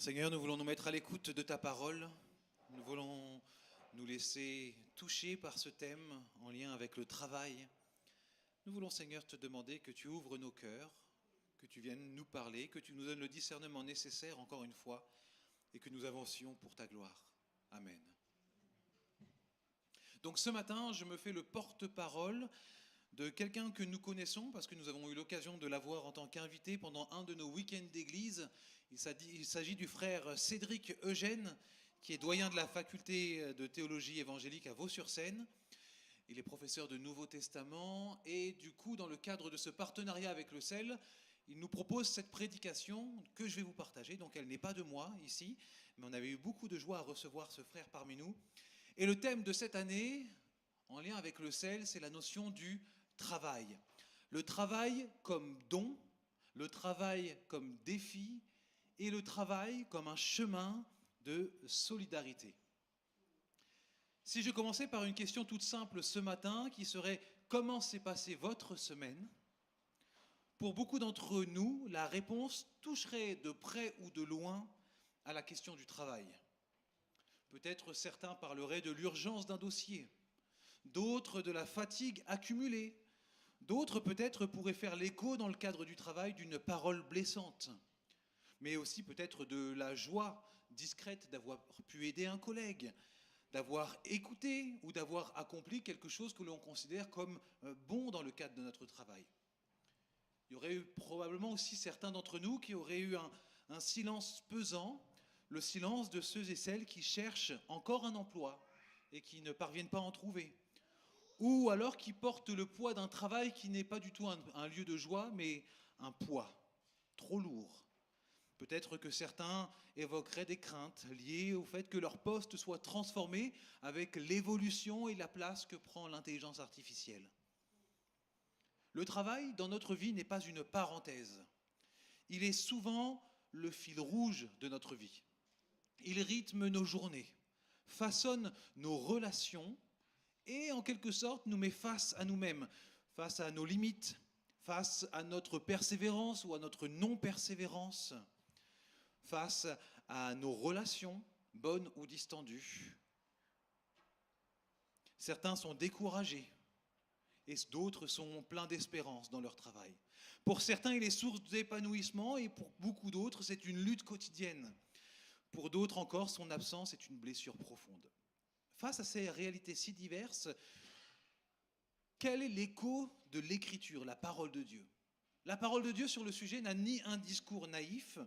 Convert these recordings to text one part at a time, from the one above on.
Seigneur, nous voulons nous mettre à l'écoute de ta parole. Nous voulons nous laisser toucher par ce thème en lien avec le travail. Nous voulons, Seigneur, te demander que tu ouvres nos cœurs, que tu viennes nous parler, que tu nous donnes le discernement nécessaire, encore une fois, et que nous avancions pour ta gloire. Amen. Donc ce matin, je me fais le porte-parole de quelqu'un que nous connaissons, parce que nous avons eu l'occasion de l'avoir en tant qu'invité pendant un de nos week-ends d'église. Il s'agit du frère Cédric Eugène, qui est doyen de la faculté de théologie évangélique à Vaux-sur-Seine. Il est professeur de Nouveau Testament et du coup, dans le cadre de ce partenariat avec le CEL, il nous propose cette prédication que je vais vous partager. Donc elle n'est pas de moi ici, mais on avait eu beaucoup de joie à recevoir ce frère parmi nous. Et le thème de cette année, en lien avec le CEL, c'est la notion du travail. Le travail comme don, le travail comme défi et le travail comme un chemin de solidarité. Si je commençais par une question toute simple ce matin, qui serait « Comment s'est passée votre semaine ?» Pour beaucoup d'entre nous, la réponse toucherait de près ou de loin à la question du travail. Peut-être certains parleraient de l'urgence d'un dossier, d'autres de la fatigue accumulée, d'autres peut-être pourraient faire l'écho dans le cadre du travail d'une parole blessante, mais aussi peut-être de la joie discrète d'avoir pu aider un collègue, d'avoir écouté ou d'avoir accompli quelque chose que l'on considère comme bon dans le cadre de notre travail. Il y aurait eu probablement aussi certains d'entre nous qui auraient eu un silence pesant, le silence de ceux et celles qui cherchent encore un emploi et qui ne parviennent pas à en trouver. Ou alors qui portent le poids d'un travail qui n'est pas du tout un lieu de joie, mais un poids trop lourd. Peut-être que certains évoqueraient des craintes liées au fait que leur poste soit transformé avec l'évolution et la place que prend l'intelligence artificielle. Le travail dans notre vie n'est pas une parenthèse. Il est souvent le fil rouge de notre vie. Il rythme nos journées, façonne nos relations et en quelque sorte nous met face à nous-mêmes, face à nos limites, face à notre persévérance ou à notre non-persévérance, face à nos relations, bonnes ou distendues. Certains sont découragés et d'autres sont pleins d'espérance dans leur travail. Pour certains, il est source d'épanouissement et pour beaucoup d'autres, c'est une lutte quotidienne. Pour d'autres encore, son absence est une blessure profonde. Face à ces réalités si diverses, quel est l'écho de l'Écriture, la parole de Dieu ? La parole de Dieu sur le sujet n'a ni un discours naïf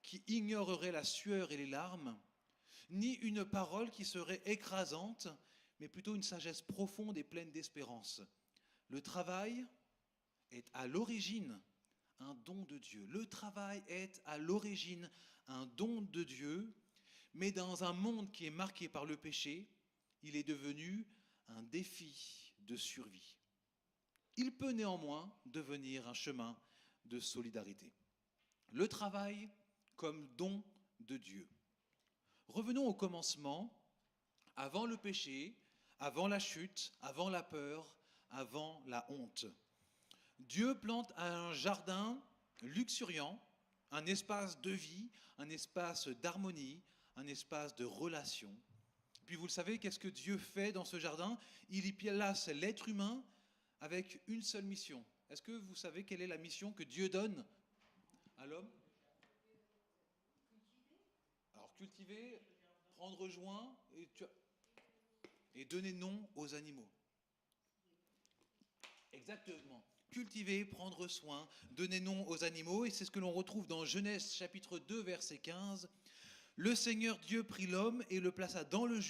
qui ignorerait la sueur et les larmes, ni une parole qui serait écrasante, mais plutôt une sagesse profonde et pleine d'espérance. Le travail est à l'origine un don de Dieu. Le travail est à l'origine un don de Dieu, mais dans un monde qui est marqué par le péché, il est devenu un défi de survie. Il peut néanmoins devenir un chemin de solidarité. Le travail comme don de Dieu. Revenons au commencement, avant le péché, avant la chute, avant la peur, avant la honte. Dieu plante un jardin luxuriant, un espace de vie, un espace d'harmonie, un espace de relation. Puis vous le savez, qu'est-ce que Dieu fait dans ce jardin ? Il y place l'être humain avec une seule mission. Est-ce que vous savez quelle est la mission que Dieu donne à l'homme ? Alors cultiver, prendre soin et donner nom aux animaux. Exactement. Cultiver, prendre soin, donner nom aux animaux. Et c'est ce que l'on retrouve dans Genèse chapitre 2, verset 15. Le Seigneur Dieu prit l'homme et le plaça dans le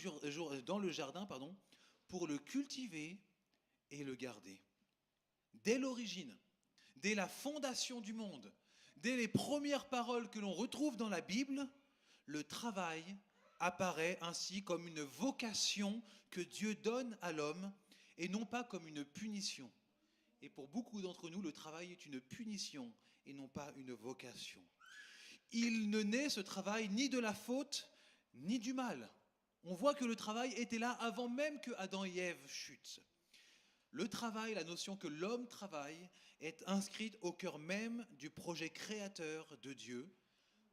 jardin pour le cultiver et le garder. Dès l'origine, dès la fondation du monde, dès les premières paroles que l'on retrouve dans la Bible, le travail apparaît ainsi comme une vocation que Dieu donne à l'homme et non pas comme une punition. Et pour beaucoup d'entre nous, le travail est une punition et non pas une vocation. Il ne naît, ce travail, ni de la faute, ni du mal. On voit que le travail était là avant même que Adam et Ève chutent. Le travail, la notion que l'homme travaille, est inscrite au cœur même du projet créateur de Dieu.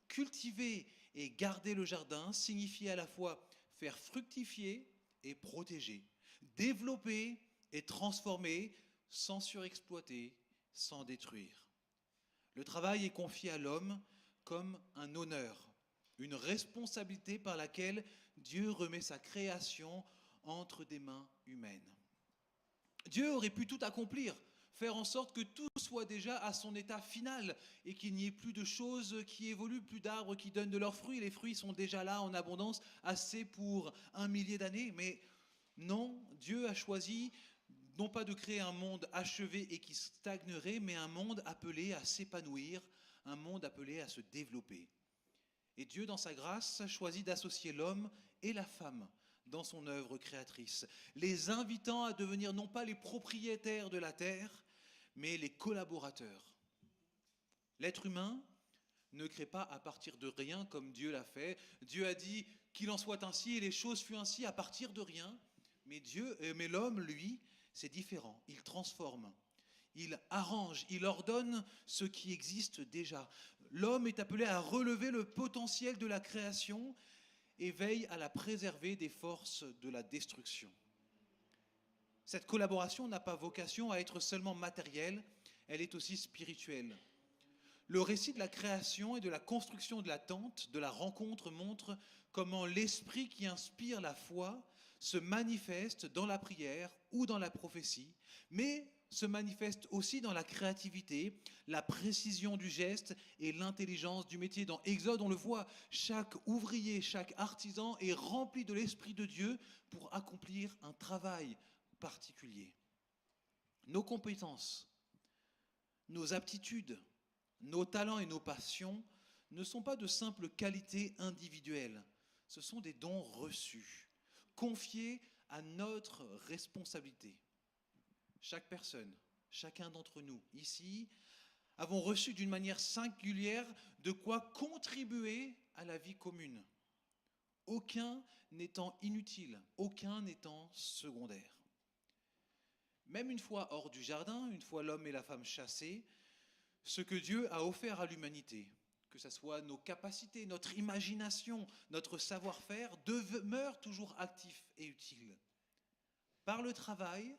Cultiver et garder le jardin signifie à la fois faire fructifier et protéger, développer et transformer sans surexploiter, sans détruire. Le travail est confié à l'homme comme un honneur, une responsabilité par laquelle Dieu remet sa création entre des mains humaines. Dieu aurait pu tout accomplir, faire en sorte que tout soit déjà à son état final et qu'il n'y ait plus de choses qui évoluent, plus d'arbres qui donnent de leurs fruits. Les fruits sont déjà là en abondance, assez pour 1 millier d'années. Mais non, Dieu a choisi non pas de créer un monde achevé et qui stagnerait, mais un monde appelé à s'épanouir, un monde appelé à se développer. Et Dieu, dans sa grâce, a choisi d'associer l'homme et la femme dans son œuvre créatrice, les invitant à devenir non pas les propriétaires de la terre, mais les collaborateurs. L'être humain ne crée pas à partir de rien comme Dieu l'a fait. Dieu a dit qu'il en soit ainsi et les choses furent ainsi à partir de rien. Mais l'homme, lui, c'est différent. Il transforme, il arrange, il ordonne ce qui existe déjà. L'homme est appelé à relever le potentiel de la création et veille à la préserver des forces de la destruction. Cette collaboration n'a pas vocation à être seulement matérielle, elle est aussi spirituelle. Le récit de la création et de la construction de la tente, de la rencontre, montre comment l'esprit qui inspire la foi se manifeste dans la prière ou dans la prophétie, mais se manifeste aussi dans la créativité, la précision du geste et l'intelligence du métier. Dans Exode, on le voit, chaque ouvrier, chaque artisan est rempli de l'Esprit de Dieu pour accomplir un travail particulier. Nos compétences, nos aptitudes, nos talents et nos passions ne sont pas de simples qualités individuelles, ce sont des dons reçus, confiés à notre responsabilité. Chaque personne, chacun d'entre nous ici, avons reçu d'une manière singulière de quoi contribuer à la vie commune. Aucun n'étant inutile, aucun n'étant secondaire. Même une fois hors du jardin, une fois l'homme et la femme chassés, ce que Dieu a offert à l'humanité, que ce soit nos capacités, notre imagination, notre savoir-faire, demeure toujours actif et utile. Par le travail,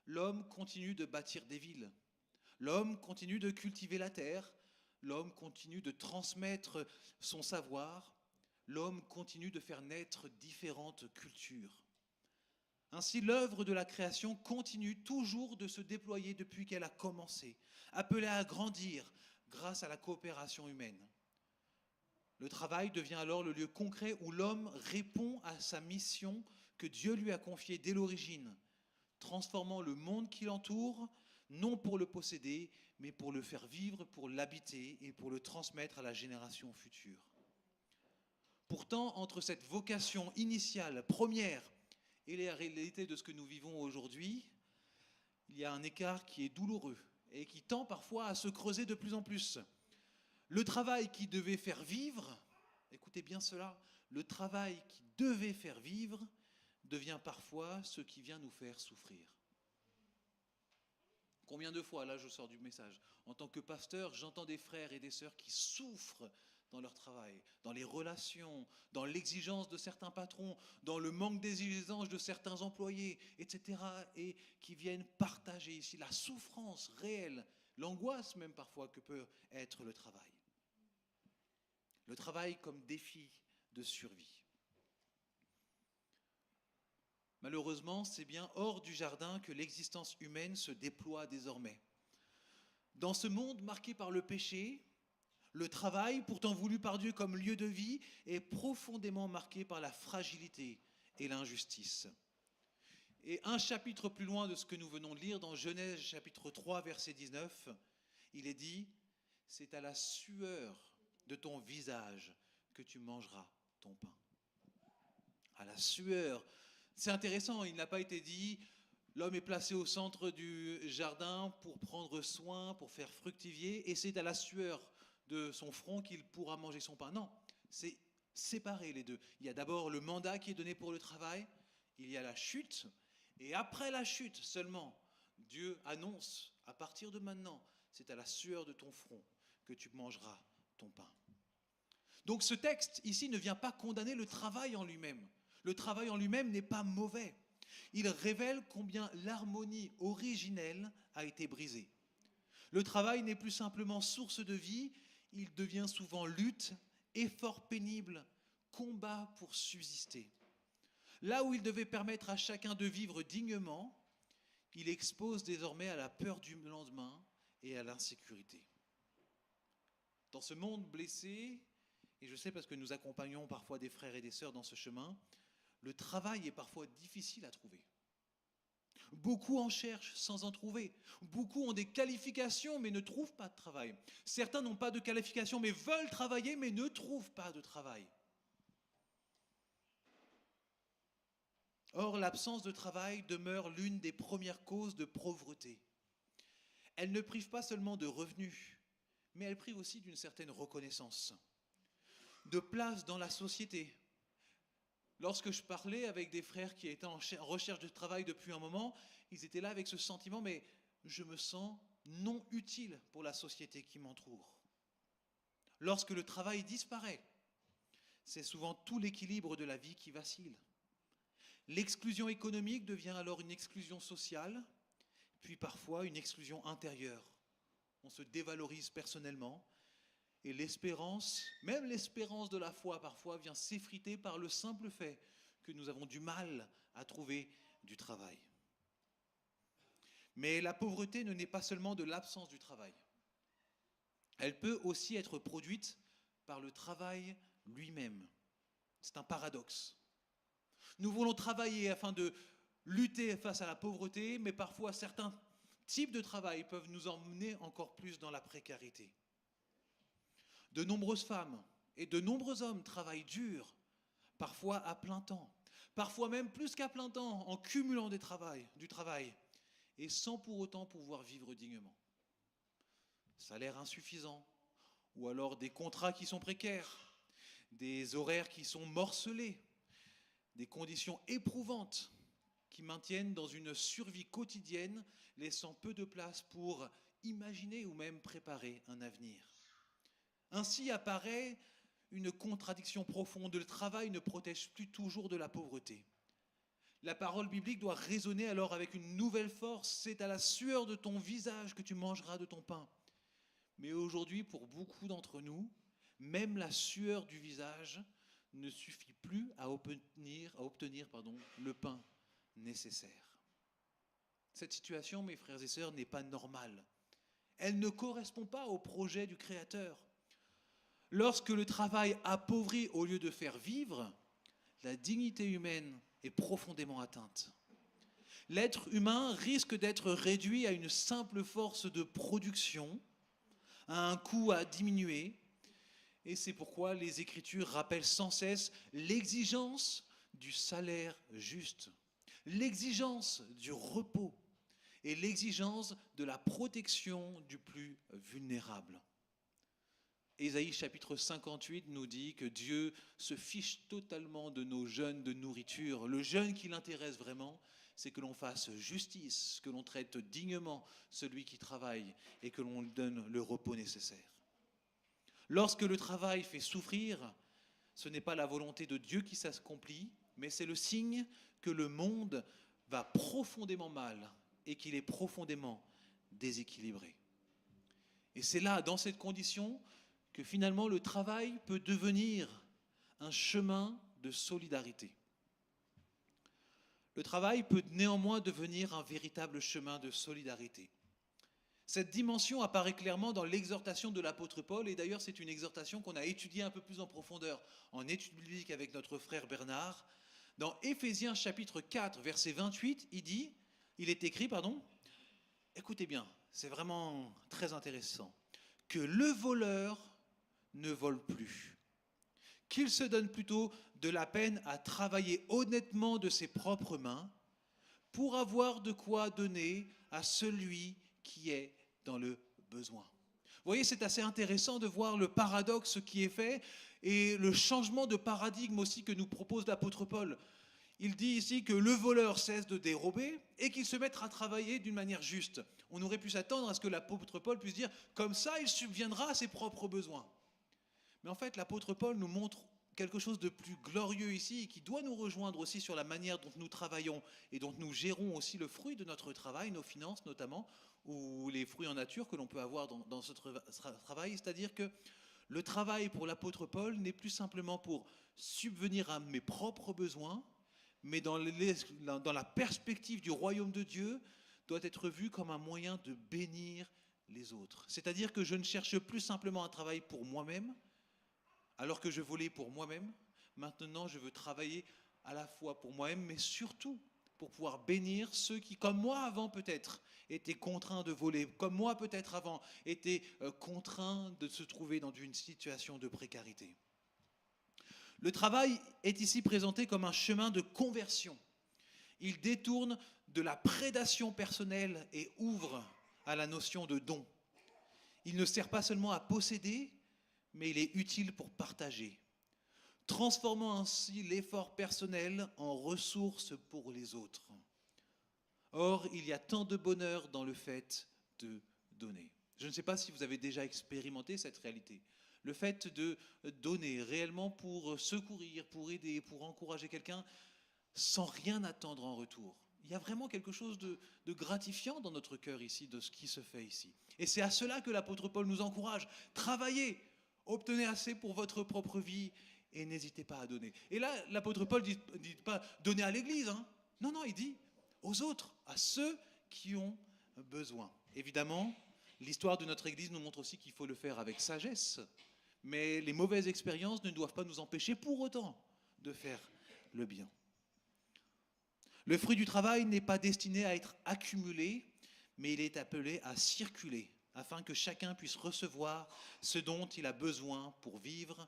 l'homme continue de bâtir des villes, l'homme continue de cultiver la terre, l'homme continue de transmettre son savoir, l'homme continue de faire naître différentes cultures. Ainsi, l'œuvre de la création continue toujours de se déployer depuis qu'elle a commencé, appelée à grandir grâce à la coopération humaine. Le travail devient alors le lieu concret où l'homme répond à sa mission que Dieu lui a confiée dès l'origine, transformant le monde qui l'entoure, non pour le posséder, mais pour le faire vivre, pour l'habiter et pour le transmettre à la génération future. Pourtant, entre cette vocation initiale, première, et la réalité de ce que nous vivons aujourd'hui, il y a un écart qui est douloureux et qui tend parfois à se creuser de plus en plus. Le travail qui devait faire vivre, écoutez bien cela, le travail qui devait faire vivre devient parfois ce qui vient nous faire souffrir. Combien de fois, là je sors du message, en tant que pasteur, j'entends des frères et des sœurs qui souffrent dans leur travail, dans les relations, dans l'exigence de certains patrons, dans le manque d'exigence de certains employés, etc. Et qui viennent partager ici la souffrance réelle, l'angoisse même parfois que peut être le travail. Le travail comme défi de survie. Malheureusement, c'est bien hors du jardin que l'existence humaine se déploie désormais. Dans ce monde marqué par le péché, le travail, pourtant voulu par Dieu comme lieu de vie, est profondément marqué par la fragilité et l'injustice. Et un chapitre plus loin de ce que nous venons de lire, dans Genèse chapitre 3, verset 19, il est dit « C'est à la sueur de ton visage que tu mangeras ton pain. » À la sueur. C'est intéressant, il n'a pas été dit « L'homme est placé au centre du jardin pour prendre soin, pour faire fructifier, et c'est à la sueur de son front qu'il pourra manger son pain. » Non, c'est séparer les deux. Il y a d'abord le mandat qui est donné pour le travail, il y a la chute, et après la chute seulement, Dieu annonce, à partir de maintenant, c'est à la sueur de ton front que tu mangeras ton pain. Donc ce texte ici ne vient pas condamner le travail en lui-même. Le travail en lui-même n'est pas mauvais. Il révèle combien l'harmonie originelle a été brisée. Le travail n'est plus simplement source de vie, il devient souvent lutte, effort pénible, combat pour subsister. Là où il devait permettre à chacun de vivre dignement, il expose désormais à la peur du lendemain et à l'insécurité. Dans ce monde blessé, et je sais parce que nous accompagnons parfois des frères et des sœurs dans ce chemin, le travail est parfois difficile à trouver. Beaucoup en cherchent sans en trouver. Beaucoup ont des qualifications mais ne trouvent pas de travail. Certains n'ont pas de qualifications mais veulent travailler mais ne trouvent pas de travail. Or, l'absence de travail demeure l'une des premières causes de pauvreté. Elle ne prive pas seulement de revenus, mais elle prive aussi d'une certaine reconnaissance, de place dans la société. Lorsque je parlais avec des frères qui étaient en recherche de travail depuis un moment, ils étaient là avec ce sentiment, mais je me sens non utile pour la société qui m'entoure. Lorsque le travail disparaît, c'est souvent tout l'équilibre de la vie qui vacille. L'exclusion économique devient alors une exclusion sociale, puis parfois une exclusion intérieure. On se dévalorise personnellement et l'espérance, même l'espérance de la foi parfois, vient s'effriter par le simple fait que nous avons du mal à trouver du travail. Mais la pauvreté ne naît pas seulement de l'absence du travail. Elle peut aussi être produite par le travail lui-même. C'est un paradoxe. Nous voulons travailler afin de lutter face à la pauvreté, mais parfois certains types de travail peuvent nous emmener encore plus dans la précarité. De nombreuses femmes et de nombreux hommes travaillent dur, parfois à plein temps, parfois même plus qu'à plein temps, en cumulant du travail, et sans pour autant pouvoir vivre dignement. Salaire insuffisant, ou alors des contrats qui sont précaires, des horaires qui sont morcelés, des conditions éprouvantes qui maintiennent dans une survie quotidienne, laissant peu de place pour imaginer ou même préparer un avenir. Ainsi apparaît une contradiction profonde. Le travail ne protège plus toujours de la pauvreté. La parole biblique doit résonner alors avec une nouvelle force. C'est à la sueur de ton visage que tu mangeras de ton pain. Mais aujourd'hui, pour beaucoup d'entre nous, même la sueur du visage ne suffit plus à obtenir le pain nécessaire. Cette situation, mes frères et sœurs, n'est pas normale. Elle ne correspond pas au projet du Créateur. Lorsque le travail appauvrit au lieu de faire vivre, la dignité humaine est profondément atteinte. L'être humain risque d'être réduit à une simple force de production, à un coût à diminuer, et c'est pourquoi les Écritures rappellent sans cesse l'exigence du salaire juste, l'exigence du repos et l'exigence de la protection du plus vulnérable. Ésaïe chapitre 58 nous dit que Dieu se fiche totalement de nos jeûnes de nourriture. Le jeûne qui l'intéresse vraiment, c'est que l'on fasse justice, que l'on traite dignement celui qui travaille et que l'on lui donne le repos nécessaire. Lorsque le travail fait souffrir, ce n'est pas la volonté de Dieu qui s'accomplit, mais c'est le signe que le monde va profondément mal et qu'il est profondément déséquilibré. Et c'est là, dans cette condition, que finalement le travail peut devenir un chemin de solidarité. Le travail peut néanmoins devenir un véritable chemin de solidarité. Cette dimension apparaît clairement dans l'exhortation de l'apôtre Paul, et d'ailleurs c'est une exhortation qu'on a étudiée un peu plus en profondeur en étude biblique avec notre frère Bernard. Dans Éphésiens chapitre 4, verset 28, il est écrit, écoutez bien, c'est vraiment très intéressant, que le voleur ne vole plus, qu'il se donne plutôt de la peine à travailler honnêtement de ses propres mains pour avoir de quoi donner à celui qui est dans le besoin. Vous voyez, c'est assez intéressant de voir le paradoxe qui est fait et le changement de paradigme aussi que nous propose l'apôtre Paul. Il dit ici que le voleur cesse de dérober et qu'il se mette à travailler d'une manière juste. On aurait pu s'attendre à ce que l'apôtre Paul puisse dire « comme ça, il subviendra à ses propres besoins ». Mais en fait, l'apôtre Paul nous montre quelque chose de plus glorieux ici, et qui doit nous rejoindre aussi sur la manière dont nous travaillons et dont nous gérons aussi le fruit de notre travail, nos finances notamment, ou les fruits en nature que l'on peut avoir dans ce travail. C'est-à-dire que le travail pour l'apôtre Paul n'est plus simplement pour subvenir à mes propres besoins, mais dans la perspective du royaume de Dieu, doit être vu comme un moyen de bénir les autres. C'est-à-dire que je ne cherche plus simplement un travail pour moi-même, alors que je volais pour moi-même. Maintenant, je veux travailler à la fois pour moi-même, mais surtout pour pouvoir bénir ceux qui, comme moi avant peut-être, étaient contraints de voler, comme moi peut-être avant, étaient contraints de se trouver dans une situation de précarité. Le travail est ici présenté comme un chemin de conversion. Il détourne de la prédation personnelle et ouvre à la notion de don. Il ne sert pas seulement à posséder, mais il est utile pour partager, transformant ainsi l'effort personnel en ressources pour les autres. Or, il y a tant de bonheur dans le fait de donner. Je ne sais pas si vous avez déjà expérimenté cette réalité. Le fait de donner réellement pour secourir, pour aider, pour encourager quelqu'un, sans rien attendre en retour. Il y a vraiment quelque chose de gratifiant dans notre cœur ici, de ce qui se fait ici. Et c'est à cela que l'apôtre Paul nous encourage. Travaillez, obtenez assez pour votre propre vie et n'hésitez pas à donner. Et là, l'apôtre Paul ne dit pas donner à l'église. Hein. Non, il dit aux autres, à ceux qui ont besoin. Évidemment, l'histoire de notre église nous montre aussi qu'il faut le faire avec sagesse. Mais les mauvaises expériences ne doivent pas nous empêcher pour autant de faire le bien. Le fruit du travail n'est pas destiné à être accumulé, mais il est appelé à circuler, afin que chacun puisse recevoir ce dont il a besoin pour vivre.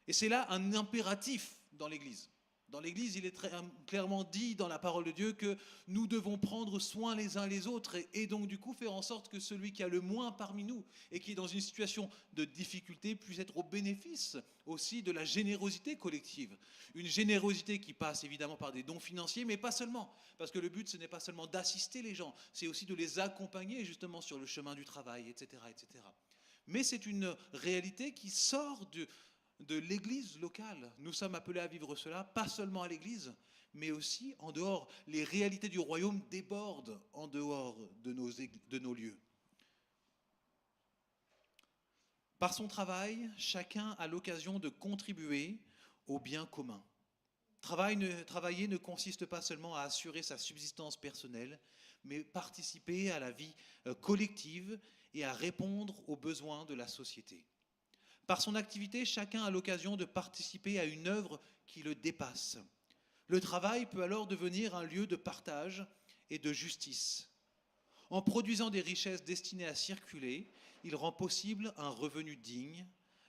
Et c'est là un impératif dans l'Église. Dans l'Église, il est très clairement dit dans la parole de Dieu que nous devons prendre soin les uns les autres et donc du coup faire en sorte que celui qui a le moins parmi nous et qui est dans une situation de difficulté puisse être au bénéfice aussi de la générosité collective. Une générosité qui passe évidemment par des dons financiers, mais pas seulement. Parce que le but, ce n'est pas seulement d'assister les gens, c'est aussi de les accompagner justement sur le chemin du travail, etc. etc. Mais c'est une réalité qui sort de l'église locale. Nous sommes appelés à vivre cela, pas seulement à l'église, mais aussi en dehors. Les réalités du royaume débordent en dehors de nos lieux. Par son travail, chacun a l'occasion de contribuer au bien commun. Travailler ne consiste pas seulement à assurer sa subsistance personnelle, mais participer à la vie collective et à répondre aux besoins de la société. Par son activité, chacun a l'occasion de participer à une œuvre qui le dépasse. Le travail peut alors devenir un lieu de partage et de justice. En produisant des richesses destinées à circuler, il rend possible un revenu digne,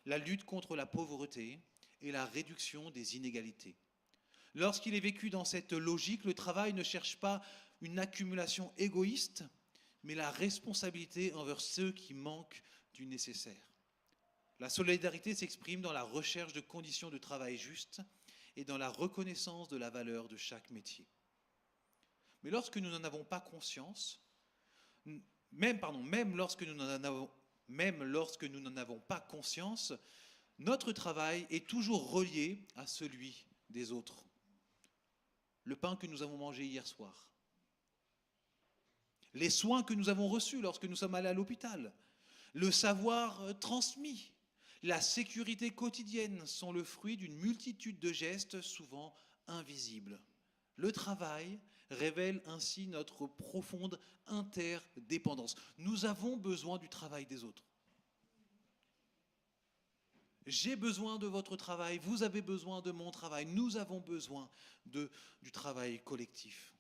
la lutte contre la pauvreté et la réduction des inégalités. Lorsqu'il est vécu dans cette logique, le travail ne cherche pas une accumulation égoïste, mais la responsabilité envers ceux qui manquent du nécessaire. La solidarité s'exprime dans la recherche de conditions de travail justes et dans la reconnaissance de la valeur de chaque métier. Mais lorsque nous n'en avons pas conscience, même lorsque nous n'en avons pas conscience, notre travail est toujours relié à celui des autres. Le pain que nous avons mangé hier soir, les soins que nous avons reçus lorsque nous sommes allés à l'hôpital, le savoir transmis, la sécurité quotidienne sont le fruit d'une multitude de gestes souvent invisibles. Le travail révèle ainsi notre profonde interdépendance. Nous avons besoin du travail des autres. J'ai besoin de votre travail, vous avez besoin de mon travail, nous avons besoin du travail collectif.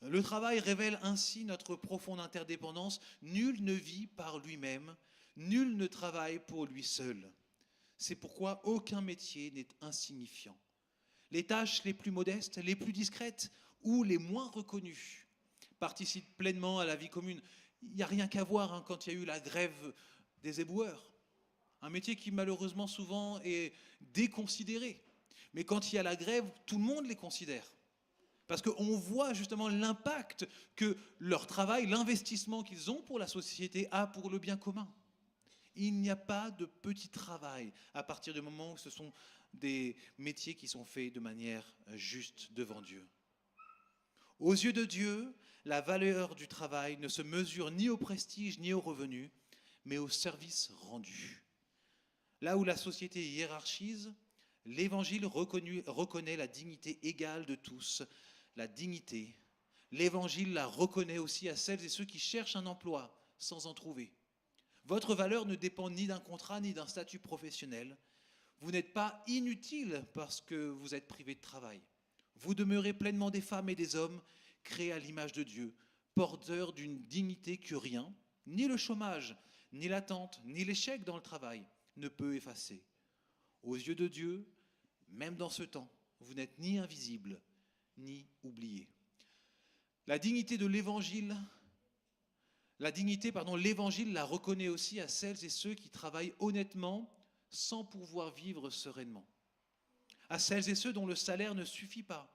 Le travail révèle ainsi notre profonde interdépendance. Nul ne vit par lui-même, nul ne travaille pour lui seul. C'est pourquoi aucun métier n'est insignifiant. Les tâches les plus modestes, les plus discrètes ou les moins reconnues participent pleinement à la vie commune. Il n'y a rien qu'à voir quand il y a eu la grève des éboueurs. Un métier qui malheureusement souvent est déconsidéré. Mais quand il y a la grève, tout le monde les considère. Parce qu'on voit justement l'impact que leur travail, l'investissement qu'ils ont pour la société a pour le bien commun. Il n'y a pas de petit travail à partir du moment où ce sont des métiers qui sont faits de manière juste devant Dieu. Aux yeux de Dieu, la valeur du travail ne se mesure ni au prestige ni au revenu, mais au service rendu. Là où la société hiérarchise, l'Évangile reconnaît la dignité égale de tous, la dignité. L'Évangile la reconnaît aussi à celles et ceux qui cherchent un emploi sans en trouver. Votre valeur ne dépend ni d'un contrat ni d'un statut professionnel. Vous n'êtes pas inutile parce que vous êtes privé de travail. Vous demeurez pleinement des femmes et des hommes créés à l'image de Dieu, porteurs d'une dignité que rien, ni le chômage, ni l'attente, ni l'échec dans le travail ne peut effacer. Aux yeux de Dieu, même dans ce temps, vous n'êtes ni invisible, ni oublié. La dignité de l'Évangile, l'Évangile la reconnaît aussi à celles et ceux qui travaillent honnêtement sans pouvoir vivre sereinement. À celles et ceux dont le salaire ne suffit pas,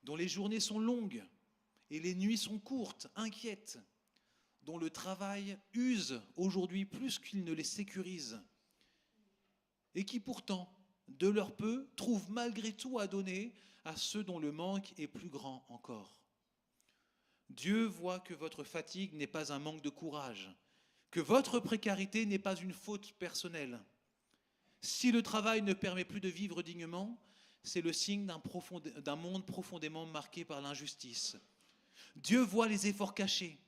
dont les journées sont longues et les nuits sont courtes, inquiètes, dont le travail use aujourd'hui plus qu'il ne les sécurise, et qui pourtant, de leur peu, trouvent malgré tout à donner à ceux dont le manque est plus grand encore. Dieu voit que votre fatigue n'est pas un manque de courage, que votre précarité n'est pas une faute personnelle. Si le travail ne permet plus de vivre dignement, c'est le signe d'un monde profondément marqué par l'injustice. Dieu voit les efforts cachés,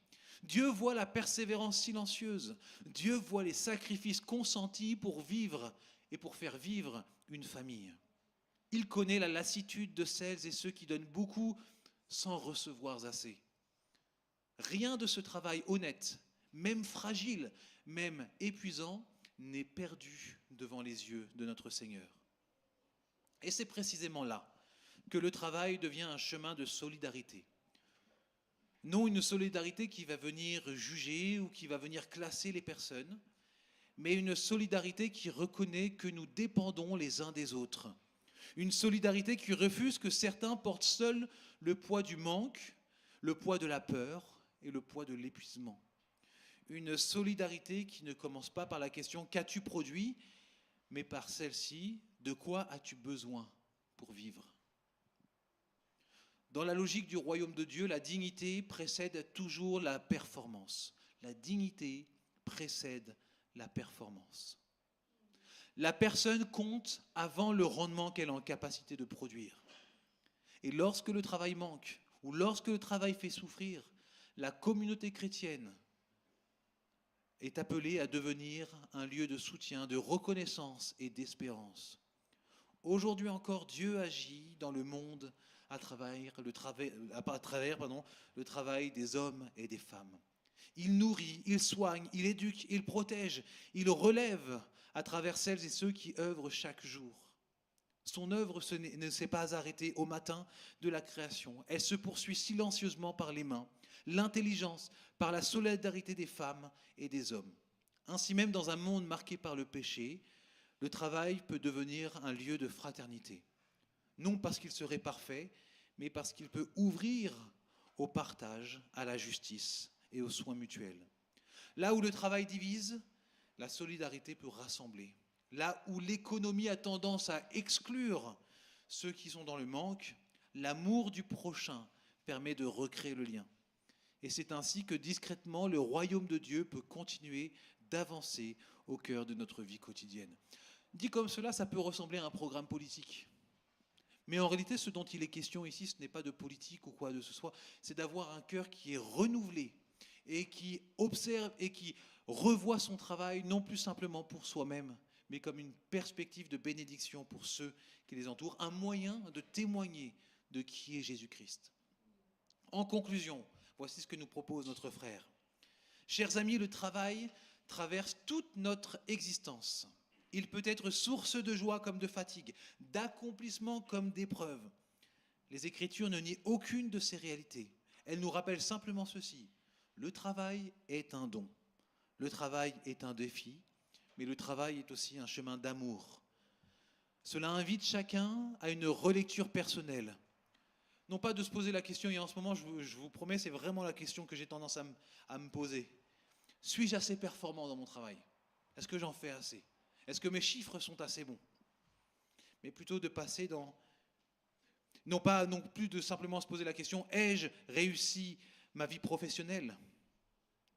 Dieu voit la persévérance silencieuse, Dieu voit les sacrifices consentis pour vivre et pour faire vivre une famille. Il connaît la lassitude de celles et ceux qui donnent beaucoup sans recevoir assez. Rien de ce travail honnête, même fragile, même épuisant, n'est perdu devant les yeux de notre Seigneur. Et c'est précisément là que le travail devient un chemin de solidarité. Non une solidarité qui va venir juger ou qui va venir classer les personnes, mais une solidarité qui reconnaît que nous dépendons les uns des autres. Une solidarité qui refuse que certains portent seuls le poids du manque, le poids de la peur et le poids de l'épuisement. Une solidarité qui ne commence pas par la question « qu'as-tu produit ?», mais par celle-ci « de quoi as-tu besoin pour vivre ?» Dans la logique du royaume de Dieu, la dignité précède toujours la performance. La dignité précède la performance. La personne compte avant le rendement qu'elle est en capacité de produire. Et lorsque le travail manque, ou lorsque le travail fait souffrir, la communauté chrétienne est appelée à devenir un lieu de soutien, de reconnaissance et d'espérance. Aujourd'hui encore, Dieu agit dans le monde à travers le travail des hommes et des femmes. Il nourrit, il soigne, il éduque, il protège, il relève à travers celles et ceux qui œuvrent chaque jour. Son œuvre ne s'est pas arrêtée au matin de la création. Elle se poursuit silencieusement par les mains, l'intelligence, par la solidarité des femmes et des hommes. Ainsi même, dans un monde marqué par le péché, le travail peut devenir un lieu de fraternité. Non parce qu'il serait parfait, mais parce qu'il peut ouvrir au partage, à la justice et aux soins mutuels. Là où le travail divise, la solidarité peut rassembler. Là où l'économie a tendance à exclure ceux qui sont dans le manque, l'amour du prochain permet de recréer le lien. Et c'est ainsi que discrètement, le royaume de Dieu peut continuer d'avancer au cœur de notre vie quotidienne. Dit comme cela, ça peut ressembler à un programme politique. Mais en réalité, ce dont il est question ici, ce n'est pas de politique ou quoi que ce soit, c'est d'avoir un cœur qui est renouvelé et qui observe et qui revoit son travail, non plus simplement pour soi-même, mais comme une perspective de bénédiction pour ceux qui les entourent, un moyen de témoigner de qui est Jésus-Christ. En conclusion, voici ce que nous propose notre frère. Chers amis, le travail traverse toute notre existence. Il peut être source de joie comme de fatigue, d'accomplissement comme d'épreuve. Les Écritures ne nient aucune de ces réalités. Elles nous rappellent simplement ceci. Le travail est un don. Le travail est un défi, mais le travail est aussi un chemin d'amour. Cela invite chacun à une relecture personnelle. Non pas de se poser la question, et en ce moment, je vous promets, c'est vraiment la question que j'ai tendance à me poser. Suis-je assez performant dans mon travail ? Est-ce que j'en fais assez? Est-ce que mes chiffres sont assez bons? Mais plutôt de passer dans... non plus de simplement se poser la question, ai-je réussi ma vie professionnelle?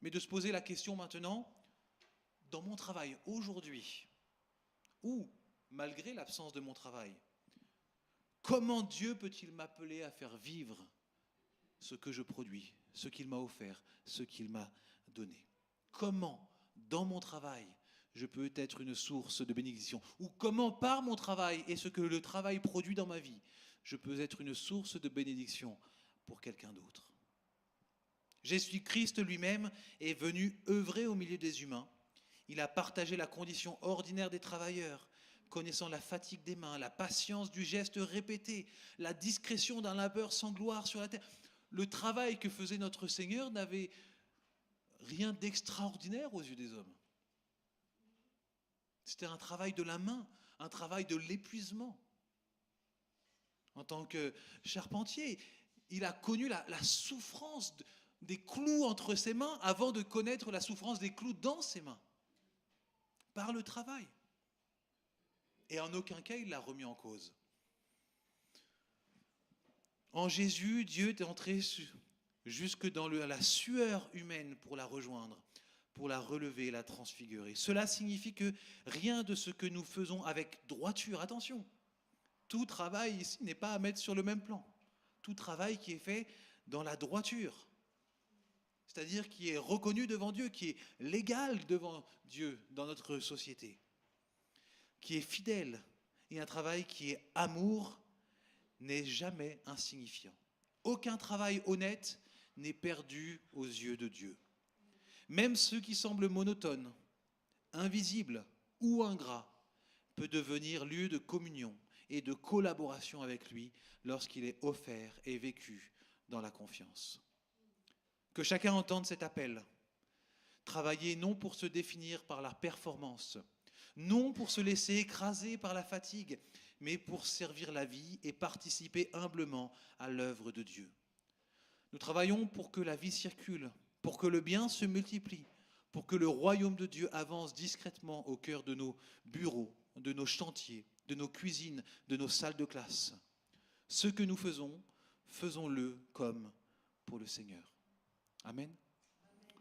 Mais de se poser la question maintenant, dans mon travail aujourd'hui, ou malgré l'absence de mon travail, comment Dieu peut-il m'appeler à faire vivre ce que je produis, ce qu'il m'a offert, ce qu'il m'a donné? Comment, dans mon travail, je peux être une source de bénédiction? Ou comment, par mon travail et ce que le travail produit dans ma vie, je peux être une source de bénédiction pour quelqu'un d'autre? Jésus-Christ lui-même est venu œuvrer au milieu des humains. Il a partagé la condition ordinaire des travailleurs, connaissant la fatigue des mains, la patience du geste répété, la discrétion d'un labeur sans gloire sur la terre. Le travail que faisait notre Seigneur n'avait rien d'extraordinaire aux yeux des hommes. C'était un travail de la main, un travail de l'épuisement. En tant que charpentier, il a connu la souffrance des clous entre ses mains avant de connaître la souffrance des clous dans ses mains. Par le travail. Et en aucun cas, il l'a remis en cause. En Jésus, Dieu est entré jusque dans la sueur humaine pour la rejoindre, pour la relever, la transfigurer. Cela signifie que rien de ce que nous faisons avec droiture, attention, tout travail ici n'est pas à mettre sur le même plan. Tout travail qui est fait dans la droiture, c'est-à-dire qui est reconnu devant Dieu, qui est légal devant Dieu dans notre société, qui est fidèle, et un travail qui est amour, n'est jamais insignifiant. Aucun travail honnête n'est perdu aux yeux de Dieu. Même ceux qui semblent monotones, invisibles ou ingrats peut devenir lieu de communion et de collaboration avec lui lorsqu'il est offert et vécu dans la confiance. Que chacun entende cet appel. Travailler non pour se définir par la performance, non pour se laisser écraser par la fatigue, mais pour servir la vie et participer humblement à l'œuvre de Dieu. Nous travaillons pour que la vie circule, pour que le bien se multiplie, pour que le royaume de Dieu avance discrètement au cœur de nos bureaux, de nos chantiers, de nos cuisines, de nos salles de classe. Ce que nous faisons, faisons-le comme pour le Seigneur. Amen.